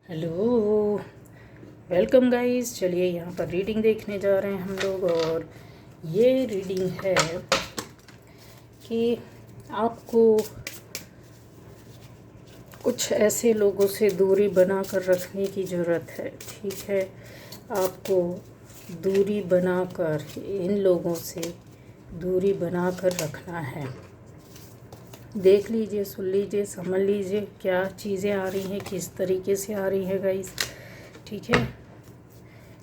Hello, welcome guys. चलिए यहाँ पर रीडिंग देखने जा रहे हैं हम लोग। और ये रीडिंग है कि आपको कुछ ऐसे लोगों से दूरी बना कर रखने की ज़रूरत है। ठीक है, आपको दूरी बनाकर, इन लोगों से दूरी बना कर रखना है। देख लीजिए, सुन लीजिए, समझ लीजिए क्या चीज़ें आ रही हैं, किस तरीके से आ रही हैं गाइस। ठीक है,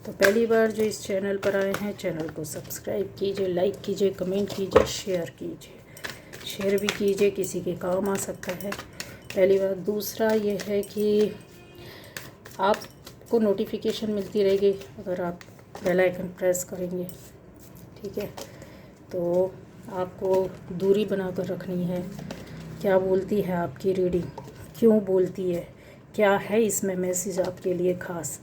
तो पहली बार जो इस चैनल पर आए हैं, चैनल को सब्सक्राइब कीजिए, लाइक कीजिए, कमेंट कीजिए, शेयर कीजिए। शेयर भी कीजिए, किसी के काम आ सकता है। पहली बात। दूसरा ये है कि आपको नोटिफिकेशन मिलती रहेगी अगर आप बेल आइकन प्रेस करेंगे। ठीक है, तो आपको दूरी बनाकर रखनी है। क्या बोलती है आपकी रीडिंग, क्यों बोलती है, क्या है इसमें मैसेज आपके लिए ख़ास,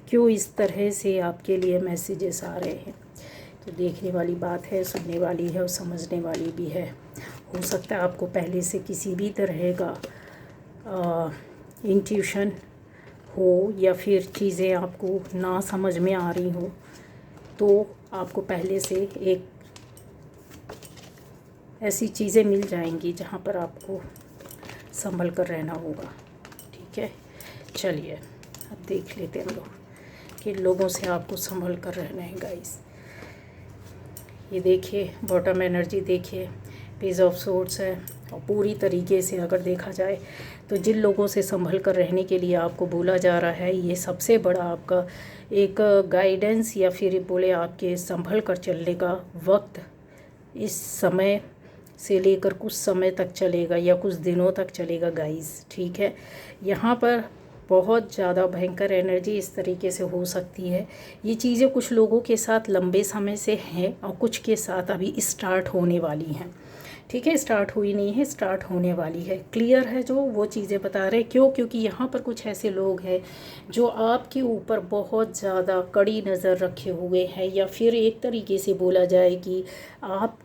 क्यों इस तरह से आपके लिए मैसेजेस आ रहे हैं। तो देखने वाली बात है, सुनने वाली है और समझने वाली भी है। हो सकता है आपको पहले से किसी भी तरह का इंट्यूशन हो या फिर चीज़ें आपको ना समझ में आ रही हो, तो आपको पहले से एक ऐसी चीज़ें मिल जाएंगी जहाँ पर आपको संभल कर रहना होगा। ठीक है, चलिए अब देख लेते हैं हम लोग कि लोगों से आपको संभल कर रहना है गाइस। ये देखिए, बॉटम एनर्जी देखिए, पेज ऑफ सोर्ड्स है। और पूरी तरीके से अगर देखा जाए तो जिन लोगों से संभल कर रहने के लिए आपको बोला जा रहा है, ये सबसे बड़ा आपका एक गाइडेंस या फिर बोले आपके संभल कर चलने का वक्त इस समय से लेकर कुछ समय तक चलेगा या कुछ दिनों तक चलेगा गाइस। ठीक है, यहाँ पर बहुत ज़्यादा भयंकर एनर्जी इस तरीके से हो सकती है। ये चीज़ें कुछ लोगों के साथ लंबे समय से हैं और कुछ के साथ अभी स्टार्ट होने वाली हैं। ठीक है, स्टार्ट हुई नहीं है, स्टार्ट होने वाली है। क्लियर है जो वो चीज़ें बता रहे। क्यों? क्योंकि यहाँ पर कुछ ऐसे लोग हैं जो आपके ऊपर बहुत ज़्यादा कड़ी नज़र रखे हुए हैं, या फिर एक तरीके से बोला जाए कि आप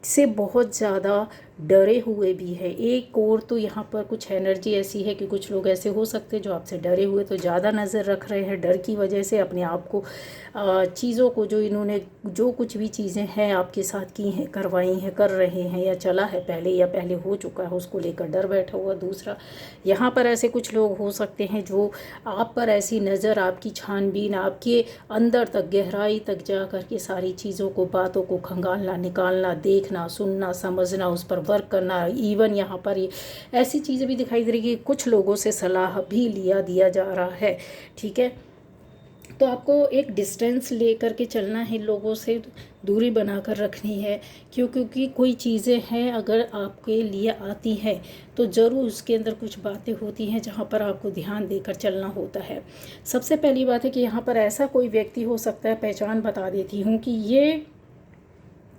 से बहुत ज़्यादा डरे हुए भी है। एक और तो यहाँ पर कुछ एनर्जी ऐसी है कि कुछ लोग ऐसे हो सकते हैं जो आपसे डरे हुए तो ज़्यादा नज़र रख रहे हैं। डर की वजह से अपने आप को चीज़ों को, जो इन्होंने जो कुछ भी चीज़ें हैं आपके साथ की हैं, करवाई हैं, कर रहे हैं, या चला है पहले या पहले हो चुका है, उसको लेकर डर बैठा हुआ। दूसरा, यहाँ पर ऐसे कुछ लोग हो सकते हैं जो आप पर ऐसी नज़र, आपकी छानबीन, आपके अंदर तक गहराई तक जा कर के सारी चीज़ों को, बातों को खंगालना, निकालना, देखना, सुनना, समझना, उस पर वर्क करना। इवन यहाँ पर ये ऐसी चीज़ें भी दिखाई दे रही है कि कुछ लोगों से सलाह भी दिया जा रहा है। ठीक है, तो आपको एक डिस्टेंस लेकर के चलना है, लोगों से दूरी बनाकर रखनी है। क्योंकि कोई चीज़ें हैं अगर आपके लिए आती हैं तो ज़रूर उसके अंदर कुछ बातें होती हैं जहाँ पर आपको ध्यान देकर चलना होता है। सबसे पहली बात है कि यहाँ पर ऐसा कोई व्यक्ति हो सकता है, पहचान बता देती हूँ कि ये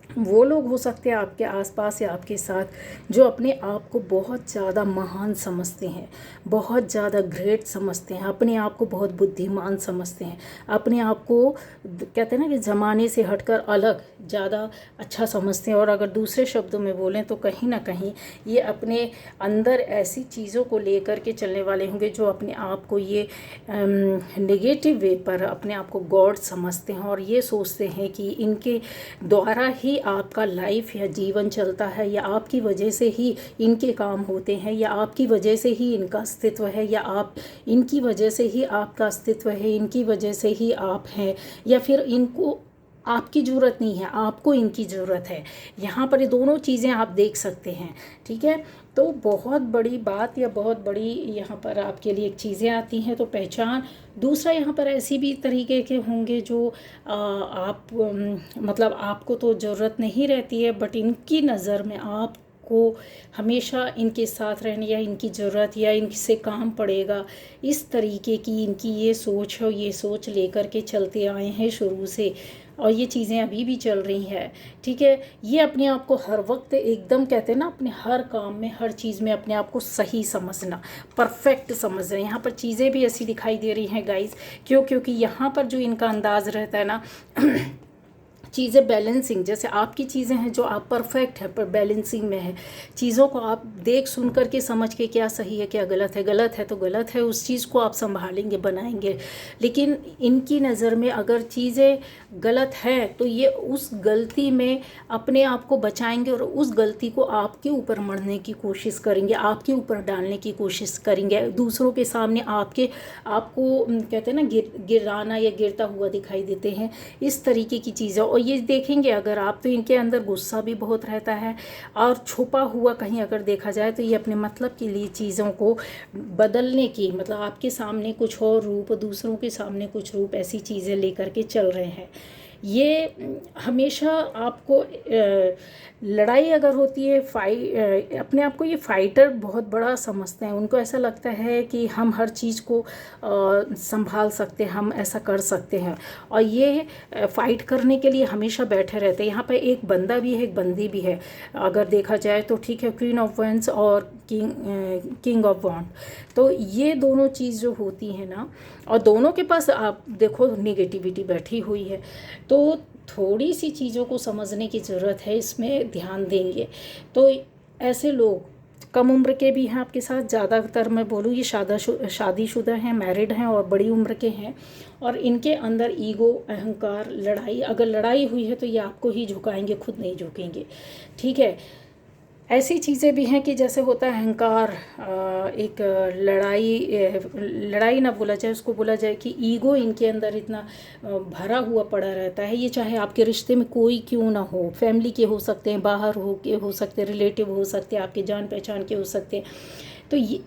वो लोग हो सकते हैं आपके आसपास या आपके साथ जो अपने आप को बहुत ज़्यादा महान समझते हैं, बहुत ज़्यादा ग्रेट समझते हैं, अपने आप को बहुत बुद्धिमान समझते हैं, अपने आप को कहते हैं ना कि ज़माने से हटकर अलग ज़्यादा अच्छा समझते हैं। और अगर दूसरे शब्दों में बोलें तो कहीं ना कहीं ये अपने अंदर ऐसी चीज़ों को लेकर के चलने वाले होंगे जो अपने आप को ये नेगेटिव वे पर अपने आप को गॉड समझते हैं और ये सोचते हैं कि इनके द्वारा ही आपका लाइफ या जीवन चलता है, या आपकी वजह से ही इनके काम होते हैं, या आपकी वजह से ही इनका अस्तित्व है, या आप इनकी वजह से ही आपका अस्तित्व है, इनकी वजह से ही आप हैं, या फिर इनको आपकी ज़रूरत नहीं है, आपको इनकी ज़रूरत है। यहाँ पर ये दोनों चीज़ें आप देख सकते हैं। ठीक है, तो बहुत बड़ी बात या बहुत बड़ी यहाँ पर आपके लिए एक चीज़ें आती हैं, तो पहचान। दूसरा, यहाँ पर ऐसी भी तरीके के होंगे जो आप मतलब आपको तो ज़रूरत नहीं रहती है, बट इनकी नज़र में आप को हमेशा इनके साथ रहने या इनकी ज़रूरत या इनसे काम पड़ेगा, इस तरीके की इनकी ये सोच है। ये सोच लेकर के चलते आए हैं शुरू से, और ये चीज़ें अभी भी चल रही हैं। ठीक है, ये अपने आप को हर वक्त एकदम कहते हैं ना, अपने हर काम में, हर चीज़ में अपने आप को सही समझना, परफेक्ट समझ रहे हैं। यहाँ पर चीज़ें भी ऐसी दिखाई दे रही हैं गाइस। क्योंकि यहाँ पर जो इनका अंदाज़ रहता है ना चीज़ें बैलेंसिंग, जैसे आपकी चीज़ें हैं जो आप परफेक्ट है पर बैलेंसिंग में है, चीज़ों को आप देख सुन करके समझ के क्या सही है क्या गलत है तो गलत है, उस चीज़ को आप संभालेंगे बनाएंगे। लेकिन इनकी नज़र में अगर चीज़ें गलत है तो ये उस गलती में अपने आप को बचाएंगे और उस गलती को आपके ऊपर मढ़ने की कोशिश करेंगे, आपके ऊपर डालने की कोशिश करेंगे, दूसरों के सामने आपको कहते हैं ना गिराना या गिरता हुआ दिखाई देते हैं, इस तरीके की चीज़ें। और ये देखेंगे अगर आप तो इनके अंदर गुस्सा भी बहुत रहता है, और छुपा हुआ कहीं अगर देखा जाए तो ये अपने मतलब के लिए चीज़ों को बदलने की, मतलब आपके सामने कुछ और रूप, दूसरों के सामने कुछ रूप, ऐसी चीज़ें लेकर के चल रहे हैं। ये हमेशा आपको लड़ाई अगर होती है अपने आप को ये फाइटर बहुत बड़ा समझते हैं, उनको ऐसा लगता है कि हम हर चीज़ को संभाल सकते हैं, हम ऐसा कर सकते हैं, और ये फाइट करने के लिए हमेशा बैठे रहते हैं। यहाँ पर एक बंदा भी है एक बंदी भी है अगर देखा जाए तो, ठीक है, क्वीन ऑफ वैंड्स और किंग ऑफ वॉन्ड, तो ये दोनों चीज़ जो होती है ना, और दोनों के पास आप देखो नेगेटिविटी बैठी हुई है, तो थोड़ी सी चीज़ों को समझने की ज़रूरत है, इसमें ध्यान देंगे तो ऐसे लोग कम उम्र के भी हैं आपके साथ, ज़्यादातर मैं बोलूँ ये शादीशुदा हैं, मैरिड हैं और बड़ी उम्र के हैं, और इनके अंदर ईगो, अहंकार, लड़ाई, अगर लड़ाई हुई है तो ये आपको ही झुकाएंगे, खुद नहीं झुकेंगे, ठीक है। ऐसी चीज़ें भी हैं कि जैसे होता है अहंकार, एक लड़ाई ना बोला जाए, उसको बोला जाए कि ईगो इनके अंदर इतना भरा हुआ पड़ा रहता है। ये चाहे आपके रिश्ते में कोई क्यों ना हो, फैमिली के हो सकते हैं, बाहर हो सकते हैं, रिलेटिव हो सकते हैं, आपके जान पहचान के हो सकते हैं, तो ये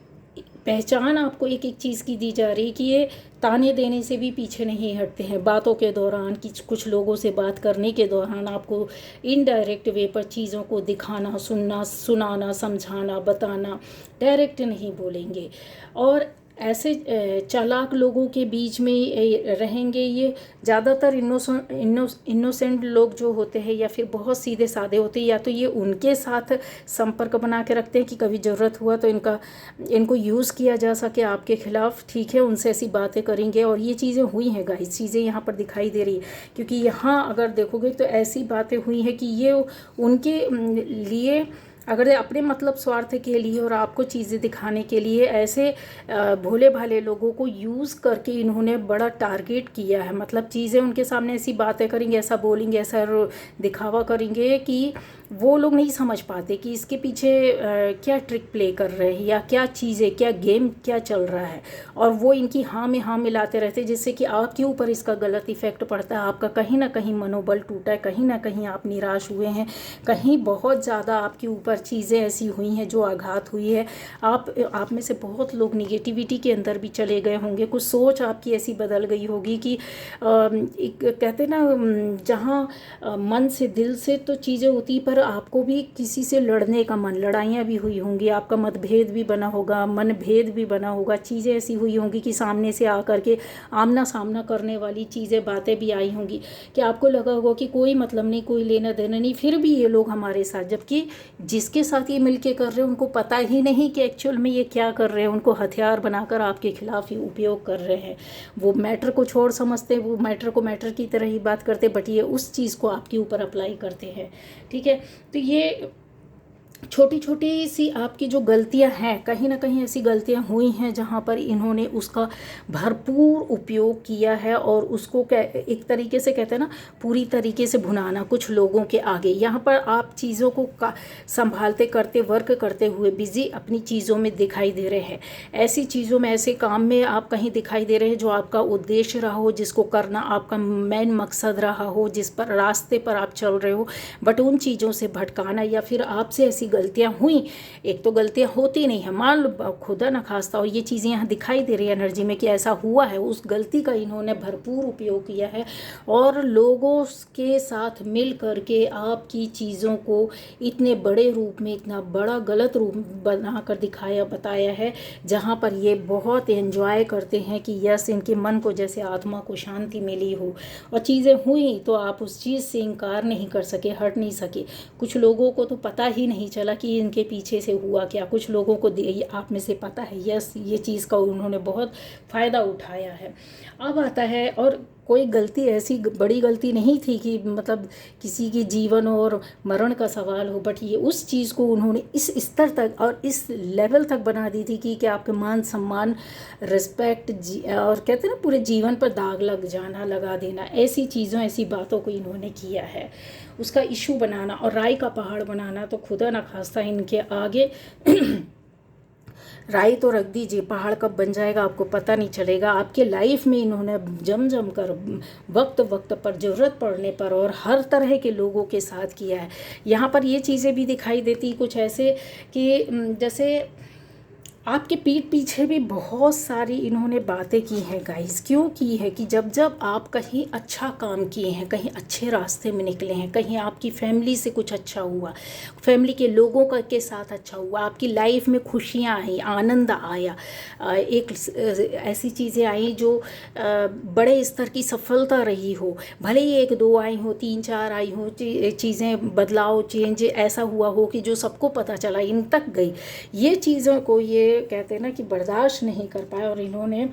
पहचान आपको एक एक चीज़ की दी जा रही है कि ये ताने देने से भी पीछे नहीं हटते हैं। बातों के दौरान, कुछ लोगों से बात करने के दौरान आपको इनडायरेक्ट वे पर चीज़ों को दिखाना, सुनाना, समझाना, बताना, डायरेक्ट नहीं बोलेंगे। और ऐसे चालाक लोगों के बीच में रहेंगे। ये ज़्यादातर इनोसेंट लोग जो होते हैं या फिर बहुत सीधे साधे होते हैं, या तो ये उनके साथ संपर्क बना के रखते हैं कि कभी ज़रूरत हुआ तो इनको यूज़ किया जा सके आपके ख़िलाफ़, ठीक है, उनसे ऐसी बातें करेंगे। और ये चीज़ें हुई हैं गाइस, चीज़ें यहाँ पर दिखाई दे रही है, क्योंकि यहाँ अगर देखोगे तो ऐसी बातें हुई हैं कि ये उनके लिए, अगर अपने मतलब स्वार्थ के लिए और आपको चीज़ें दिखाने के लिए ऐसे भोले भाले लोगों को यूज़ करके इन्होंने बड़ा टारगेट किया है। मतलब चीज़ें उनके सामने ऐसी बातें करेंगे, ऐसा बोलेंगे, ऐसा दिखावा करेंगे कि वो लोग नहीं समझ पाते कि इसके पीछे क्या ट्रिक प्ले कर रहे हैं, या क्या चीज़ें, क्या गेम क्या चल रहा है, और वो इनकी हाँ में हाँ मिलाते रहते हैं, जिससे कि आपके ऊपर इसका गलत इफ़ेक्ट पड़ता है। आपका कहीं ना कहीं मनोबल टूटा है, कहीं ना कहीं आप निराश हुए हैं, कहीं बहुत ज़्यादा आपके ऊपर चीज़ें ऐसी हुई हैं जो आघात हुई है। आप में से बहुत लोग निगेटिविटी के अंदर भी चले गए होंगे, कुछ सोच आपकी ऐसी बदल गई होगी कि एक कहते ना, जहाँ मन से दिल से तो चीज़ें होती, पर आपको भी किसी से लड़ने का मन, लड़ाइयाँ भी हुई होंगी, आपका मतभेद भी बना होगा, मनभेद भी बना होगा, चीज़ें ऐसी हुई होंगी कि सामने से आकर के आमना सामना करने वाली चीज़ें, बातें भी आई होंगी कि आपको लगा होगा कि कोई मतलब नहीं, कोई लेना देना नहीं, फिर भी ये लोग हमारे साथ, जबकि जिसके साथ ये मिलके कर रहे हैं उनको पता ही नहीं कि एक्चुअल में ये क्या कर रहे हैं, उनको हथियार बनाकर आपके खिलाफ ही उपयोग कर रहे हैं। वो मैटर को छोड़ समझते हैं, वो मैटर को मैटर की तरह ही बात करते, बट ये उस चीज़ को आपके ऊपर अप्लाई करते हैं, ठीक है। तो ये छोटी छोटी सी आपकी जो गलतियां हैं, कहीं ना कहीं ऐसी गलतियां हुई हैं जहां पर इन्होंने उसका भरपूर उपयोग किया है, और उसको एक तरीके से कहते हैं ना, पूरी तरीके से भुनाना कुछ लोगों के आगे। यहाँ पर आप चीज़ों को संभालते करते, वर्क करते हुए बिजी अपनी चीज़ों में दिखाई दे रहे हैं, ऐसी चीज़ों में, ऐसे काम में आप कहीं दिखाई दे रहे हैं जो आपका उद्देश्य रहा हो, जिसको करना आपका मेन मकसद रहा हो, जिस पर रास्ते पर आप चल रहे हो, बट उन चीज़ों से भटकाना, या फिर आपसे ऐसी गलतियां हुई। एक तो गलतियां होती नहीं है, मान लो खुदा न खास्ता, और ये चीज़ें यहाँ दिखाई दे रही है एनर्जी में कि ऐसा हुआ है, उस गलती का इन्होंने भरपूर उपयोग किया है, और लोगों के साथ मिल करके आपकी चीज़ों को इतने बड़े रूप में, इतना बड़ा गलत रूप बनाकर दिखाया, बताया है, जहाँ पर ये बहुत एंजॉय करते हैं कि यस, इनके मन को जैसे आत्मा को शांति मिली हो, और चीज़ें हुई तो आप उस चीज़ से इनकार नहीं कर सके, हट नहीं सके। कुछ लोगों को तो पता ही नहीं चला कि इनके पीछे से हुआ क्या, कुछ लोगों को आप में से पता है, यस, ये चीज़ का उन्होंने बहुत फ़ायदा उठाया है। अब आता है, और कोई गलती ऐसी बड़ी गलती नहीं थी कि मतलब किसी की जीवन और मरण का सवाल हो, बट ये उस चीज़ को उन्होंने इस स्तर तक और इस लेवल तक बना दी थी कि आपके मान सम्मान, रिस्पेक्ट और कहते हैं ना पूरे जीवन पर दाग लग जाना, लगा देना, ऐसी चीज़ों ऐसी बातों को इन्होंने किया है। उसका इशू बनाना और राय का पहाड़ बनाना, तो खुदा न खास्ता इनके आगे राय तो रख दीजिए, पहाड़ कब बन जाएगा आपको पता नहीं चलेगा। आपके लाइफ में इन्होंने जम जम कर वक्त वक्त पर ज़रूरत पड़ने पर और हर तरह के लोगों के साथ किया है। यहाँ पर ये चीज़ें भी दिखाई देती कुछ ऐसे कि जैसे आपके पीठ पीछे भी बहुत सारी इन्होंने बातें की हैं गाइस। क्यों की है कि जब जब आप कहीं अच्छा काम किए हैं, कहीं अच्छे रास्ते में निकले हैं, कहीं आपकी फैमिली से कुछ अच्छा हुआ, फैमिली के लोगों का के साथ अच्छा हुआ, आपकी लाइफ में खुशियाँ आई, आनंद आया, एक ऐसी चीज़ें आई जो बड़े स्तर की सफलता रही हो, भले ही एक दो आई हो, तीन चार आई हो, चीज़ें बदलाव चेंज ऐसा हुआ हो कि जो सबको पता चला, इन तक गई, ये चीज़ों को ये कहते हैं ना कि बर्दाश्त नहीं कर पाए और इन्होंने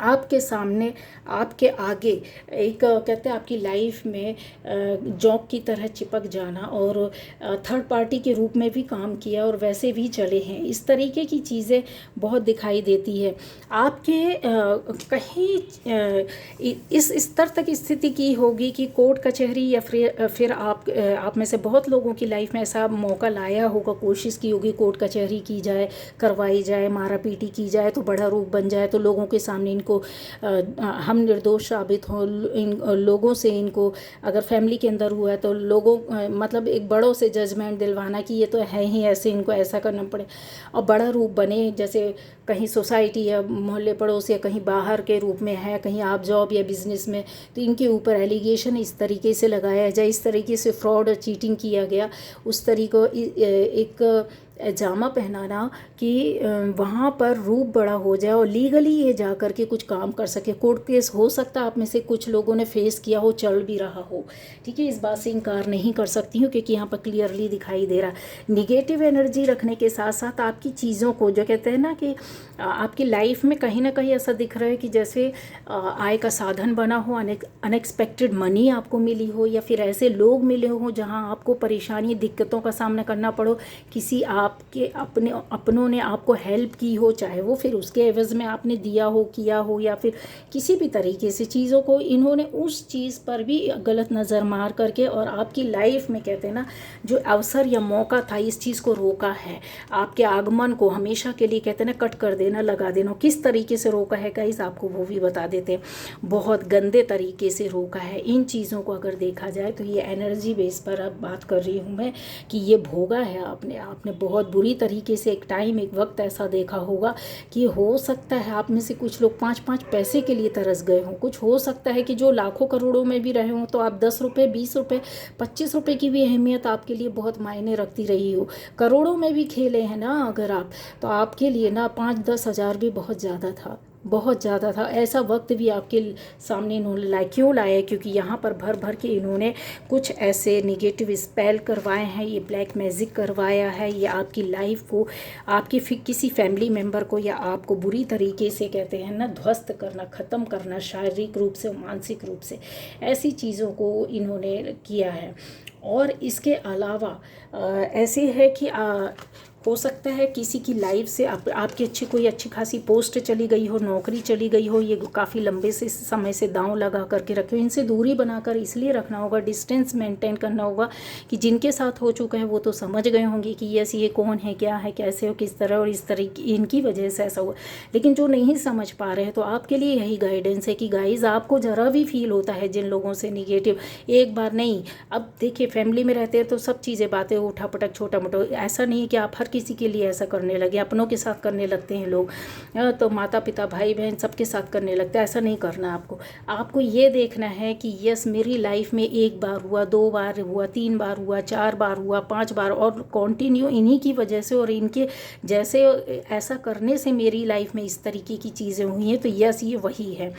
आपके सामने, आपके आगे एक कहते हैं आपकी लाइफ में जॉब की तरह चिपक जाना और थर्ड पार्टी के रूप में भी काम किया और वैसे भी चले हैं। इस तरीके की चीज़ें बहुत दिखाई देती है। आपके कहीं इस स्तर तक स्थिति की होगी कि कोर्ट कचहरी या फिर आप में से बहुत लोगों की लाइफ में ऐसा मौका लाया होगा, कोशिश की होगी कोर्ट कचहरी की जाए, करवाई जाए, मारा पीटी की जाए तो बड़ा रूप बन जाए, तो लोगों के सामने को हम निर्दोष साबित हो, इन लोगों से इनको अगर फैमिली के अंदर हुआ है तो लोगों मतलब एक बड़ों से जजमेंट दिलवाना कि ये तो है ही ऐसे, इनको ऐसा करना पड़े और बड़ा रूप बने, जैसे कहीं सोसाइटी या मोहल्ले पड़ोस या कहीं बाहर के रूप में है, कहीं आप जॉब या बिजनेस में, तो इनके ऊपर एलिगेशन इस तरीके से लगाया जाए, इस तरीके से फ्रॉड और चीटिंग किया गया, उस तरीक़ों एक जामा पहनाना कि वहाँ पर रूप बड़ा हो जाए और लीगली ये जा कर के कुछ काम कर सके। कोर्ट केस हो सकता है आप में से कुछ लोगों ने फेस किया हो, चल भी रहा हो, ठीक है, इस बात से इनकार नहीं कर सकती हूँ क्योंकि यहाँ पर क्लियरली दिखाई दे रहा है। निगेटिव एनर्जी रखने के साथ साथ आपकी चीज़ों को जो कहते हैं ना कि आपकी लाइफ में कहीं ना कहीं ऐसा दिख रहा है कि जैसे आय का साधन बना हो, अनएक्सपेक्टेड मनी आपको मिली हो या फिर ऐसे लोग मिले हो जहाँ आपको परेशानी दिक्कतों का सामना करना पड़ो, किसी आपके अपनों ने आपको हेल्प की हो, चाहे वो फिर उसके एवज़ में आपने दिया हो, किया हो, या फिर किसी भी तरीके से चीज़ों को इन्होंने उस चीज़ पर भी गलत नज़र मार करके और आपकी लाइफ में कहते हैं ना जो अवसर या मौका था इस चीज़ को रोका है, आपके आगमन को हमेशा के लिए कहते हैं ना कट कर देना, लगा देना। किस तरीके से रोका है गाइस आपको वो भी बता देते हैं, बहुत गंदे तरीके से रोका है। इन चीज़ों को अगर देखा जाए तो ये एनर्जी बेस पर अब बात कर रही हूँ मैं कि ये भोगा है आपने बहुत बुरी तरीके से। एक टाइम एक वक्त ऐसा देखा होगा कि हो सकता है आप में से कुछ लोग 5-5 पैसे के लिए तरस गए हों, कुछ हो सकता है कि जो लाखों करोड़ों में भी रहे हों तो आप 10 रुपये, 20 रुपये, 25 रुपये की भी अहमियत आपके लिए बहुत मायने रखती रही हो। करोड़ों में भी खेले हैं ना अगर आप, तो आपके लिए ना 5-10 हज़ार भी बहुत ज़्यादा था, बहुत ज़्यादा था। ऐसा वक्त भी आपके सामने इन्होंने क्यों लाया, क्योंकि यहाँ पर भर भर के इन्होंने कुछ ऐसे निगेटिव स्पेल करवाए हैं, ये ब्लैक मैजिक करवाया है, ये आपकी लाइफ को, आपकी किसी फैमिली मेम्बर को या आपको बुरी तरीके से कहते हैं ना ध्वस्त करना, ख़त्म करना, शारीरिक रूप से, मानसिक रूप से, ऐसी चीज़ों को इन्होंने किया है। और इसके अलावा ऐसे है कि हो सकता है किसी की लाइफ से आपकी कोई अच्छी खासी पोस्ट चली गई हो, नौकरी चली गई हो, ये काफ़ी लंबे से समय से दांव लगा करके रखे हो, इनसे दूरी बनाकर इसलिए रखना होगा, डिस्टेंस मेंटेन करना होगा कि जिनके साथ हो चुका है वो तो समझ गए होंगे कि यस ये कौन है, क्या है, कैसे हो, किस तरह, और इस तरह इनकी वजह से ऐसा हुआ। लेकिन जो नहीं समझ पा रहे हैं तो आपके लिए यही गाइडेंस है कि गाइज आपको ज़रा भी फील होता है जिन लोगों से निगेटिव, एक बार नहीं, अब देखिए फैमिली में रहते हैं तो सब चीज़ें बातें उठा पटक छोटा मोटा, ऐसा नहीं है कि आप हर किसी के लिए ऐसा करने लगे, अपनों के साथ करने लगते हैं लोग, तो माता पिता भाई बहन सबके साथ करने लगते हैं, ऐसा नहीं करना आपको ये देखना है कि यस मेरी लाइफ में एक बार हुआ, 2 बार हुआ, 3 बार हुआ, 4 बार हुआ, 5 बार, और कंटिन्यू इन्हीं की वजह से और इनके जैसे ऐसा करने से मेरी लाइफ में इस तरीके की चीज़ें हुई हैं, तो यस ये वही है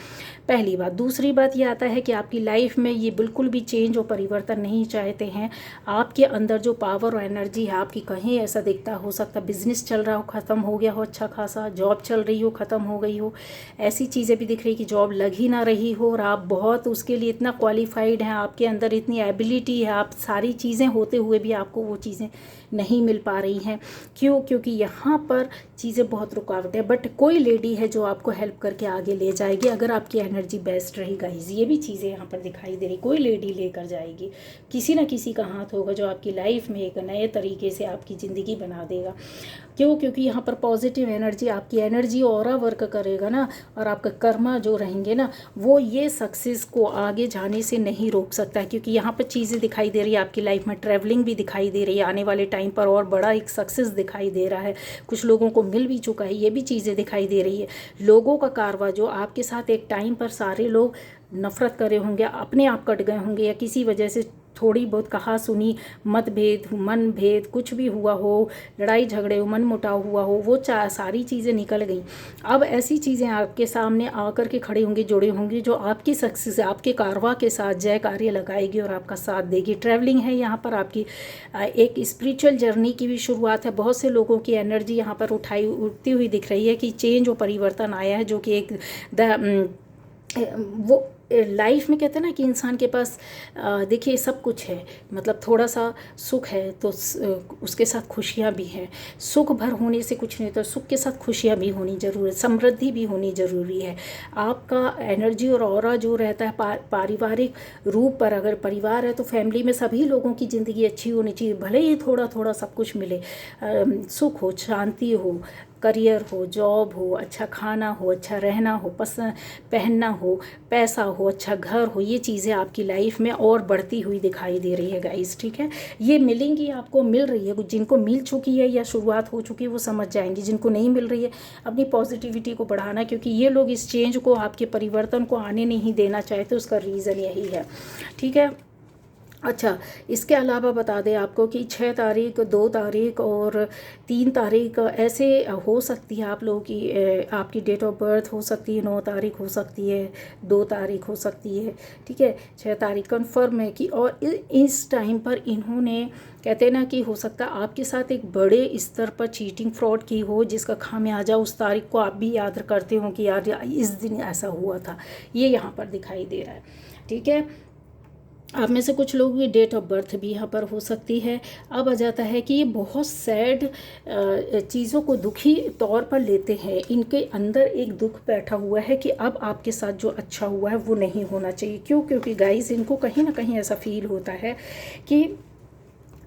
पहली बात। दूसरी बात ये आता है कि आपकी लाइफ में ये बिल्कुल भी चेंज और परिवर्तन नहीं चाहते हैं, आपके अंदर जो पावर और एनर्जी है आपकी, कहीं ऐसा दिखता हो सकता है बिजनेस चल रहा हो ख़त्म हो गया हो अच्छा खासा, जॉब चल रही हो ख़त्म हो गई हो, ऐसी चीज़ें भी दिख रही कि जॉब लग ही ना रही हो और आप बहुत उसके लिए इतना क्वालिफाइड हैं, आपके अंदर इतनी एबिलिटी है, आप सारी चीज़ें होते हुए भी आपको वो चीज़ें नहीं मिल पा रही हैं। क्यों? क्योंकि यहाँ पर चीज़ें बहुत रुकावट है, बट कोई लेडी है जो आपको हेल्प करके आगे ले जाएगी अगर आपकी एनर्जी बेस्ट रही गाइस। ये भी चीज़ें यहाँ पर दिखाई दे रही, कोई लेडी लेकर जाएगी, किसी ना किसी का हाथ होगा जो आपकी लाइफ में एक नए तरीके से आपकी ज़िंदगी बना देगा। क्यों? क्योंकि यहाँ पर पॉजिटिव एनर्जी, आपकी एनर्जी ऑरा वर्क करेगा ना, और आपका कर्मा जो रहेंगे ना वो ये सक्सेस को आगे जाने से नहीं रोक सकता है। क्योंकि यहाँ पर चीज़ें दिखाई दे रही है आपकी लाइफ में, ट्रैवलिंग भी दिखाई दे रही है आने वाले टाइम पर, और बड़ा एक सक्सेस दिखाई दे रहा है, कुछ लोगों को मिल भी चुका है, ये भी चीज़ें दिखाई दे रही है। लोगों का कारवा जो आपके साथ एक टाइम पर सारे लोग नफ़रत करे होंगे, अपने आप कट गए होंगे, या किसी वजह से थोड़ी बहुत कहा सुनी, मतभेद, मन भेद कुछ भी हुआ हो, लड़ाई झगड़े हो, मन मुटाव हुआ हो, वो सारी चीज़ें निकल गई। अब ऐसी चीज़ें आपके सामने आकर के खड़ी होंगी, जुड़ी होंगी, जो आपकी सक्सेस, आपके कारवा के साथ जय कार्य लगाएगी और आपका साथ देगी। ट्रैवलिंग है यहाँ पर आपकी, एक स्पिरिचुअल जर्नी की भी शुरुआत है। बहुत से लोगों की एनर्जी यहाँ पर उठती हुई दिख रही है कि चेंज और परिवर्तन आया है, जो कि एक वो लाइफ में कहते हैं ना कि इंसान के पास देखिए सब कुछ है, मतलब थोड़ा सा सुख है तो उसके साथ खुशियाँ भी हैं। सुख भर होने से कुछ नहीं, तो सुख के साथ खुशियाँ भी होनी ज़रूरी है, समृद्धि भी होनी ज़रूरी है। आपका एनर्जी और ऑरा जो रहता है पारिवारिक रूप पर, अगर परिवार है तो फैमिली में सभी लोगों की ज़िंदगी अच्छी होनी चाहिए, भले ही थोड़ा थोड़ा सब कुछ मिले, सुख हो, शांति हो, करियर हो, जॉब हो, अच्छा खाना हो, अच्छा रहना हो, पसंद पहनना हो, पैसा हो, अच्छा घर हो, ये चीज़ें आपकी लाइफ में और बढ़ती हुई दिखाई दे रही है गाइस। ठीक है, ये मिलेंगी, आपको मिल रही है, जिनको मिल चुकी है या शुरुआत हो चुकी है वो समझ जाएंगे, जिनको नहीं मिल रही है अपनी पॉजिटिविटी को बढ़ाना, क्योंकि ये लोग इस चेंज को, आपके परिवर्तन को आने नहीं देना चाहते, उसका रीज़न यही है। ठीक है, अच्छा, इसके अलावा बता दें आपको कि 6 तारीख, 2 तारीख और 3 तारीख ऐसे हो सकती है आप लोगों की, आपकी डेट ऑफ बर्थ हो सकती है, 9 तारीख हो सकती है, 2 तारीख हो सकती है। ठीक है, 6 तारीख कंफर्म है कि, और इस टाइम पर इन्होंने, कहते हैं ना कि हो सकता है आपके साथ एक बड़े स्तर पर चीटिंग फ्रॉड की हो, जिसका खामियाजा उस तारीख को आप भी याद करते हो कि यार इस दिन ऐसा हुआ था, ये यहाँ पर दिखाई दे रहा है। ठीक है, आप में से कुछ लोगों की डेट ऑफ बर्थ भी यहाँ पर हो सकती है। अब आ जाता है कि ये बहुत सैड चीज़ों को दुखी तौर पर लेते हैं, इनके अंदर एक दुख बैठा हुआ है कि अब आपके साथ जो अच्छा हुआ है वो नहीं होना चाहिए। क्यों? क्योंकि गाइस इनको कहीं ना कहीं ऐसा फील होता है कि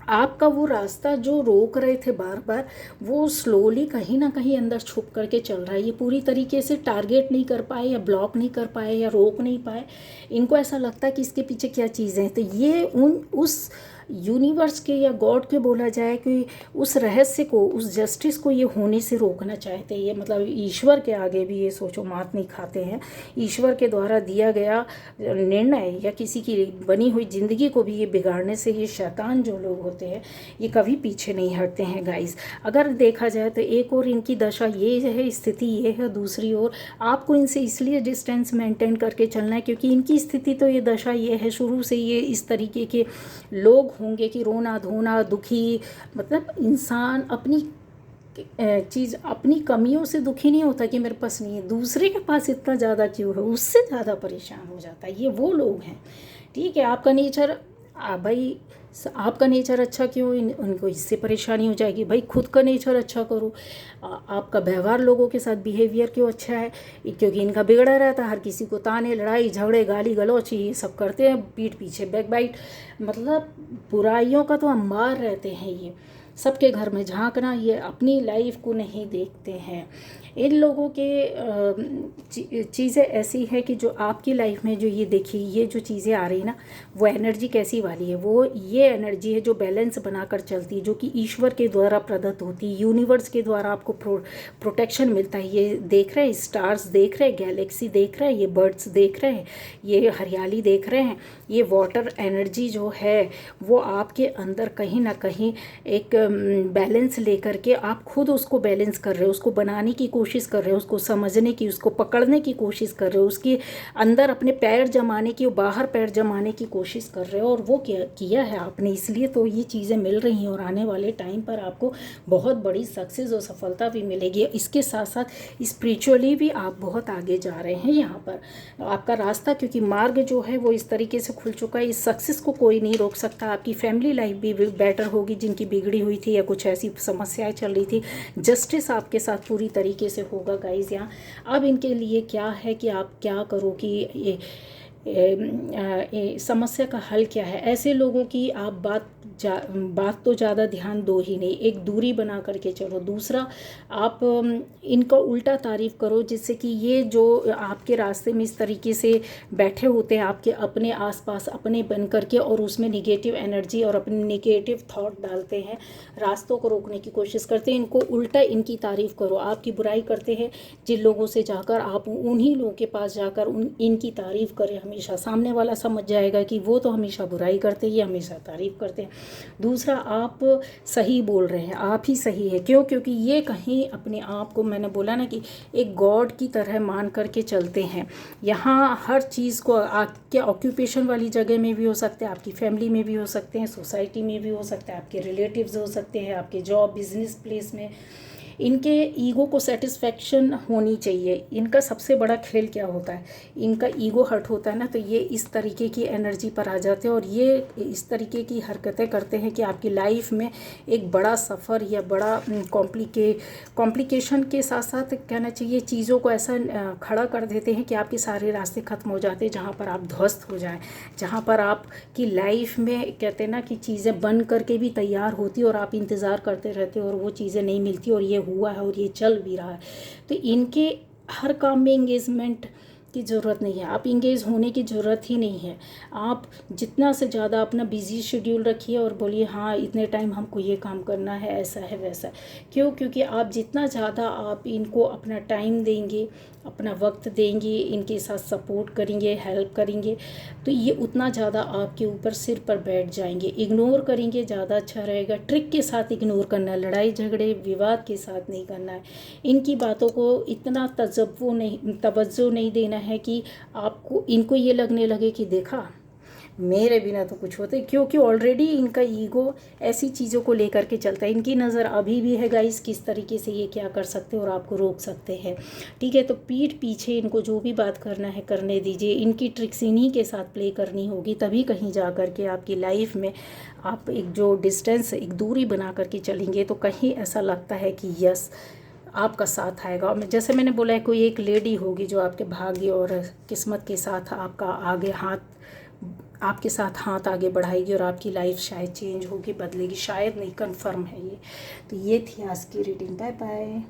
आपका वो रास्ता जो रोक रहे थे बार बार, वो स्लोली कहीं ना कहीं अंदर छुप करके चल रहा है। ये पूरी तरीके से टारगेट नहीं कर पाए, या ब्लॉक नहीं कर पाए, या रोक नहीं पाए। इनको ऐसा लगता है कि इसके पीछे क्या चीज़ें हैं, तो ये उस यूनिवर्स के या गॉड के बोला जाए कि उस रहस्य को, उस जस्टिस को ये होने से रोकना चाहते हैं। ये मतलब ईश्वर के आगे भी ये सोचो मात नहीं खाते हैं। ईश्वर के द्वारा दिया गया निर्णय या किसी की बनी हुई ज़िंदगी को भी ये बिगाड़ने से ये शैतान जो लोग होते हैं ये कभी पीछे नहीं हटते हैं गाइस। अगर देखा जाए तो एक और इनकी दशा ये है, स्थिति ये है, दूसरी ओर आपको इनसे इसलिए डिस्टेंस मेंटेन करके चलना है क्योंकि इनकी स्थिति तो ये दशा ये है, शुरू से ये इस तरीके के लोग होंगे कि रोना धोना, दुखी, मतलब इंसान अपनी चीज़, अपनी कमियों से दुखी नहीं होता कि मेरे पास नहीं है, दूसरे के पास इतना ज़्यादा क्यों है, उससे ज़्यादा परेशान हो जाता है। ये वो लोग हैं। ठीक है, आपका नेचर, भाई आपका नेचर अच्छा क्यों, उनको इससे परेशानी हो जाएगी। भाई खुद का नेचर अच्छा करो। आपका व्यवहार लोगों के साथ बिहेवियर क्यों अच्छा है, क्योंकि इनका बिगड़ा रहता है, हर किसी को ताने, लड़ाई झगड़े, गाली गलौच ये सब करते हैं, पीठ पीछे बैक बाइट, मतलब बुराइयों का तो अंबार रहते हैं। ये सबके घर में झांकना, ये अपनी लाइफ को नहीं देखते हैं। इन लोगों के चीज़ें ऐसी है कि जो आपकी लाइफ में जो ये देखिए, ये जो चीज़ें आ रही ना, वो एनर्जी कैसी वाली है, वो ये एनर्जी है जो बैलेंस बनाकर चलती है, जो कि ईश्वर के द्वारा प्रदत्त होती है, यूनिवर्स के द्वारा आपको प्रोटेक्शन मिलता है। ये देख रहे हैं, स्टार्स देख रहे हैं, गैलेक्सी देख रहे हैं, ये बर्ड्स देख रहे हैं, ये हरियाली देख रहे हैं, ये वाटर एनर्जी जो है वो आपके अंदर कहीं ना कहीं एक बैलेंस लेकर के आप खुद उसको बैलेंस कर रहे हो, उसको बनाने की कोशिश कर रहे हो, उसको समझने की, उसको पकड़ने की कोशिश कर रहे हो, उसके अंदर अपने पैर जमाने की, बाहर पैर जमाने की कोशिश कर रहे हो, और वो किया है आपने, इसलिए तो ये चीज़ें मिल रही हैं। और आने वाले टाइम पर आपको बहुत बड़ी सक्सेस और सफलता भी मिलेगी। इसके साथ साथ स्पिरिचुअली भी आप बहुत आगे जा रहे हैं। यहाँ पर आपका रास्ता, क्योंकि मार्ग जो है वो इस तरीके से खुल चुका है, इस सक्सेस को कोई नहीं रोक सकता। आपकी फैमिली लाइफ भी बेटर होगी, जिनकी बिगड़ी हुई थी या कुछ ऐसी समस्याएं चल रही थी, जस्टिस आपके साथ पूरी तरीके से होगा गाइज। यहाँ अब इनके लिए क्या है कि आप क्या करो कि समस्या का हल क्या है। ऐसे लोगों की आप बात तो ज़्यादा ध्यान दो ही नहीं, एक दूरी बना करके चलो। दूसरा, आप इनका उल्टा तारीफ़ करो, जिससे कि ये जो आपके रास्ते में इस तरीके से बैठे होते हैं आपके अपने आसपास अपने बन करके, और उसमें निगेटिव एनर्जी और अपने निगेटिव थॉट डालते हैं, रास्तों को रोकने की कोशिश करते हैं, इनको उल्टा इनकी तारीफ़ करो। आपकी बुराई करते हैं जिन लोगों से, जाकर आप उन्हीं लोगों के पास जाकर इनकी तारीफ़ करें। हमेशा सामने वाला समझ जाएगा कि वो तो हमेशा बुराई करते हैं, ये हमेशा तारीफ़ करते हैं। दूसरा, आप सही बोल रहे हैं, आप ही सही है। क्यों? क्योंकि ये कहीं अपने आप को, मैंने बोला ना कि एक गॉड की तरह मान करके चलते हैं। यहाँ हर चीज़ को, आपके ऑक्यूपेशन वाली जगह में भी हो सकते हैं, आपकी फैमिली में भी हो सकते हैं, सोसाइटी में भी हो सकता है, आपके रिलेटिव्स हो सकते हैं, आपके जॉब बिजनेस प्लेस में, इनके ईगो को सेटिस्फेक्शन होनी चाहिए। इनका सबसे बड़ा खेल क्या होता है, इनका ईगो हर्ट होता है ना, तो ये इस तरीके की एनर्जी पर आ जाते हैं, और ये इस तरीके की हरकतें करते हैं कि आपकी लाइफ में एक बड़ा सफ़र या बड़ा कॉम्प्लिकेशन के साथ साथ कहना चाहिए, चीज़ों को ऐसा खड़ा कर देते हैं कि आपके सारे रास्ते ख़त्म हो जाते हैं, जहाँ पर आप ध्वस्त हो जाएं, जहाँ पर आपकी लाइफ में कहते हैं ना कि चीज़ें बन करके भी तैयार होती और आप इंतज़ार करते रहते हो और वो चीज़ें नहीं मिलती, और ये हुआ है और ये चल भी रहा है। तो इनके हर काम में इंगेजमेंट की ज़रूरत नहीं है, आप इंगेज होने की ज़रूरत ही नहीं है। आप जितना से ज़्यादा अपना बिजी शेड्यूल रखिए और बोलिए हाँ इतने टाइम हमको ये काम करना है, ऐसा है वैसा है। क्यों? क्योंकि आप जितना ज़्यादा आप इनको अपना टाइम देंगे, अपना वक्त देंगे, इनके साथ सपोर्ट करेंगे, हेल्प करेंगे, तो ये उतना ज़्यादा आपके ऊपर सिर पर बैठ जाएंगे। इग्नोर करेंगे ज़्यादा अच्छा रहेगा। ट्रिक के साथ इग्नोर करना है, लड़ाई झगड़े विवाद के साथ नहीं करना है। इनकी बातों को इतना तवज्जो नहीं देना है कि आपको इनको ये लगने लगे कि देखा मेरे बिना तो कुछ होते, क्योंकि ऑलरेडी इनका ईगो ऐसी चीज़ों को लेकर के चलता है। इनकी नज़र अभी भी है गाइस किस तरीके से ये क्या कर सकते हैं और आपको रोक सकते हैं। ठीक है, तो पीठ पीछे इनको जो भी बात करना है करने दीजिए। इनकी ट्रिक्स इन्हीं के साथ प्ले करनी होगी, तभी कहीं जा कर के आपकी लाइफ में आप एक जो डिस्टेंस, एक दूरी बना करके चलेंगे, तो कहीं ऐसा लगता है कि यस आपका साथ आएगा। और जैसे मैंने बोला है, कोई एक लेडी होगी जो आपके भाग्य और किस्मत के साथ आपके साथ हाथ आगे बढ़ाएगी, और आपकी लाइफ शायद चेंज होगी, बदलेगी, शायद नहीं, कंफर्म है ये। तो ये थी आज की रीडिंग। Bye bye.